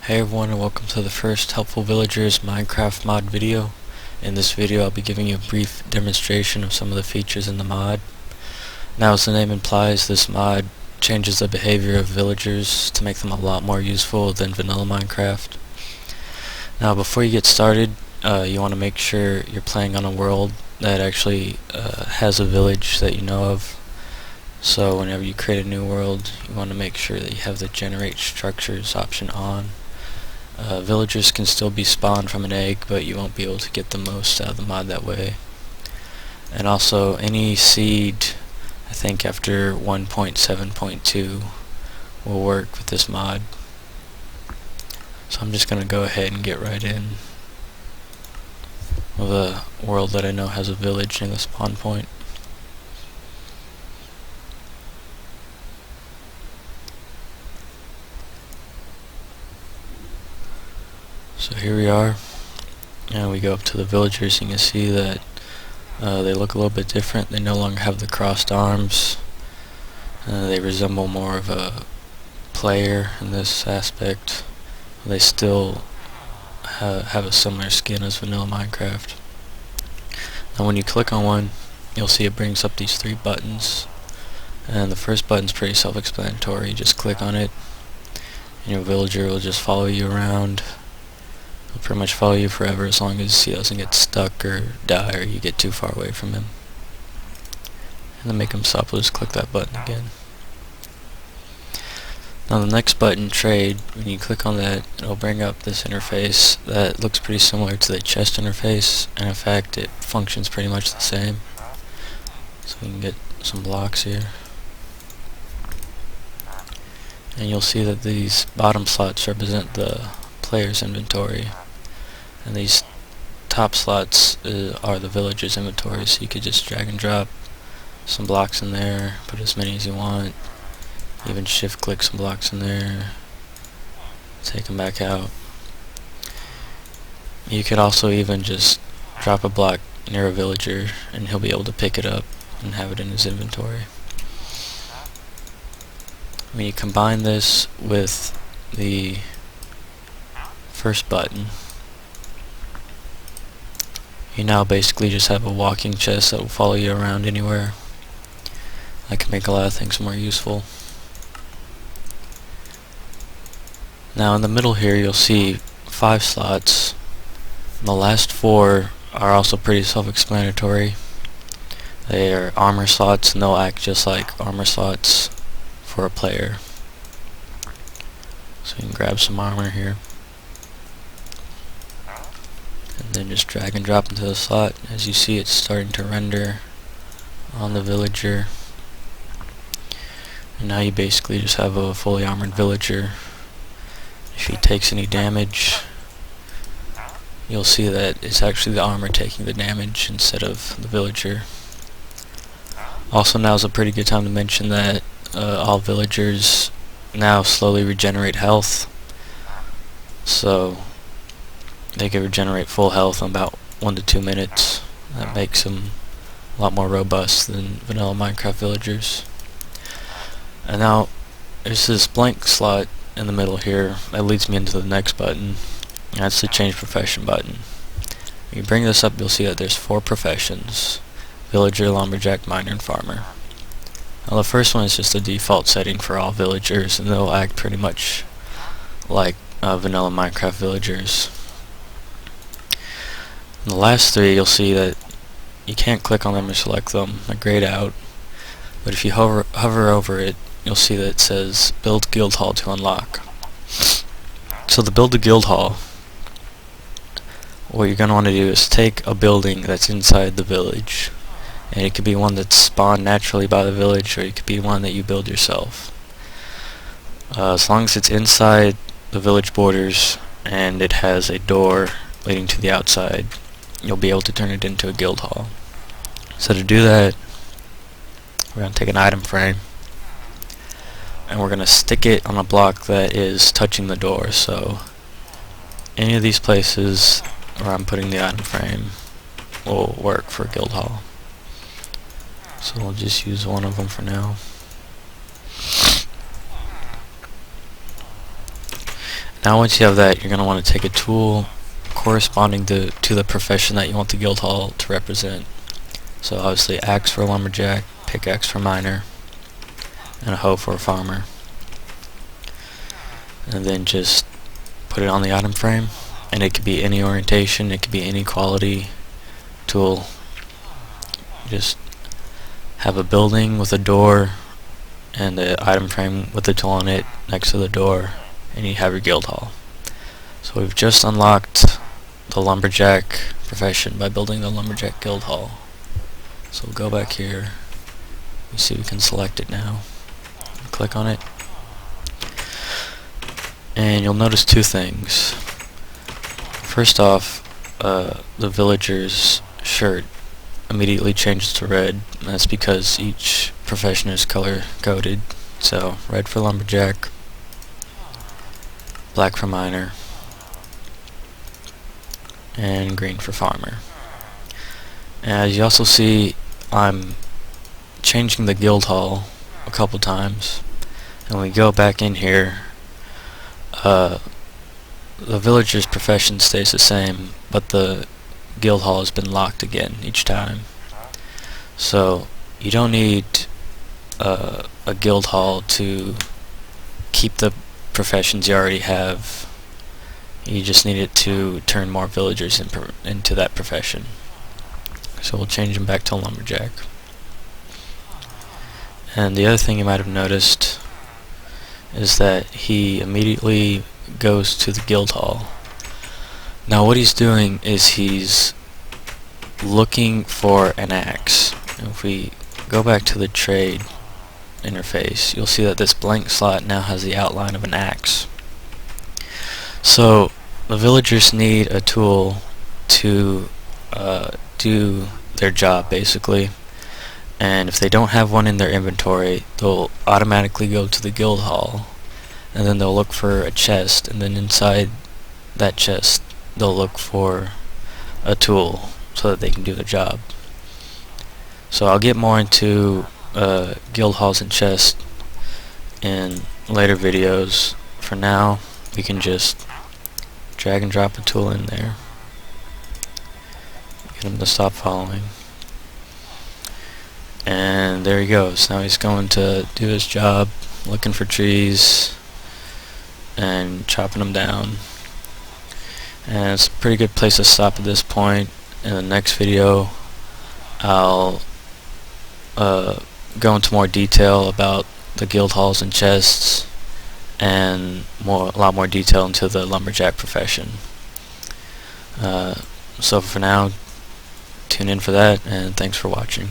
Hey everyone, and welcome to the first Helpful Villagers Minecraft mod video. In this video I'll be giving you a brief demonstration of some of the features in the mod. Now, as the name implies, this mod changes the behavior of villagers to make them a lot more useful than vanilla Minecraft. Now, before you get started, you want to make sure you're playing on a world that actually has a village that you know of. So whenever you create a new world, you want to make sure that you have the generate structures option on. Villagers can still be spawned from an egg, but you won't be able to get the most out of the mod that way. And also, any seed, I think after 1.7.2 will work with this mod. So I'm just going to go ahead and get right in with a world that I know has a village near the spawn point. So here we are, and we go up to the villagers. You can see that they look a little bit different. They no longer have the crossed arms. They resemble more of a player in this aspect. They still have a similar skin as vanilla Minecraft. Now when you click on one, you'll see it brings up these three buttons, and the first button's pretty self-explanatory. You just click on it and your villager will just follow you around. He'll pretty much follow you forever as long as he doesn't get stuck or die or you get too far away from him. And to make him stop, we'll just click that button again. Now the next button, trade, when you click on that, it'll bring up this interface that looks pretty similar to the chest interface, and in fact it functions pretty much the same. So we can get some blocks here. And you'll see that these bottom slots represent the player's inventory, and these top slots are the villager's inventory, so you could just drag and drop some blocks in there, put as many as you want, even shift click some blocks in there, take them back out. You could also even just drop a block near a villager and he'll be able to pick it up and have it in his inventory. When you combine this with the first button, you now basically just have a walking chest that will follow you around anywhere. That can make a lot of things more useful. Now in the middle here you'll see 5 slots. The last 4 are also pretty self-explanatory. They are armor slots, and they'll act just like armor slots for a player. So you can grab some armor here and then just drag and drop into the slot. As you see, it's starting to render on the villager, and now you basically just have a fully armored villager. If he takes any damage, you'll see that it's actually the armor taking the damage instead of the villager. Also, now is a pretty good time to mention that all villagers now slowly regenerate health, so they can regenerate full health in about 1 to 2 minutes. That makes them a lot more robust than vanilla Minecraft villagers. And now there's this blank slot in the middle here that leads me into the next button. That's the change profession button. When you bring this up, you'll see that there's 4 professions: villager, lumberjack, miner, and farmer. Now the first one is just a default setting for all villagers, and they'll act pretty much like vanilla Minecraft villagers. And the last 3, you'll see that you can't click on them or select them. They're grayed out. But if you hover over it, you'll see that it says build guild hall to unlock. So to build a guild hall, what you're going to want to do is take a building that's inside the village, and it could be one that's spawned naturally by the village, or it could be one that you build yourself. As long as it's inside the village borders and it has a door leading to the outside, you'll be able to turn it into a guild hall. So to do that, we're going to take an item frame and we're going to stick it on a block that is touching the door. So any of these places where I'm putting the item frame will work for a guild hall. So we'll just use one of them for now. Now once you have that, you're going to want to take a tool corresponding to the profession that you want the guild hall to represent. So obviously axe for a lumberjack, pickaxe for a miner, and a hoe for a farmer. And then just put it on the item frame, and it could be any orientation, it could be any quality tool. Just have a building with a door and the item frame with the tool on it next to the door, and you have your guild hall. So we've just unlocked the lumberjack profession by building the lumberjack guild hall. So we'll go back here. You see we can select it now. Click on it. And you'll notice two things. First off, the villager's shirt immediately changes to red. And that's because each profession is color coded. So red for lumberjack, black for miner, and green for farmer. As you also see, I'm changing the guild hall a couple times, and when we go back in here, the villager's profession stays the same, but the guild hall has been locked again each time. So you don't need a guild hall to keep the professions you already have. You just need it to turn more villagers into that profession. So we'll change him back to lumberjack. And the other thing you might have noticed is that he immediately goes to the guild hall. Now what he's doing is he's looking for an axe. And if we go back to the trade interface, you'll see that this blank slot now has the outline of an axe. So the villagers need a tool to do their job basically, and if they don't have one in their inventory, they'll automatically go to the guild hall, and then they'll look for a chest, and then inside that chest they'll look for a tool so that they can do the job. So I'll get more into guild halls and chests in later videos. For now, we can just drag and drop a tool in there, get him to stop following, and there he goes. Now he's going to do his job, looking for trees and chopping them down. And it's a pretty good place to stop at this point. In the next video, I'll go into more detail about the guild halls and chests, and a lot more detail into the lumberjack profession. So for now, tune in for that, and thanks for watching.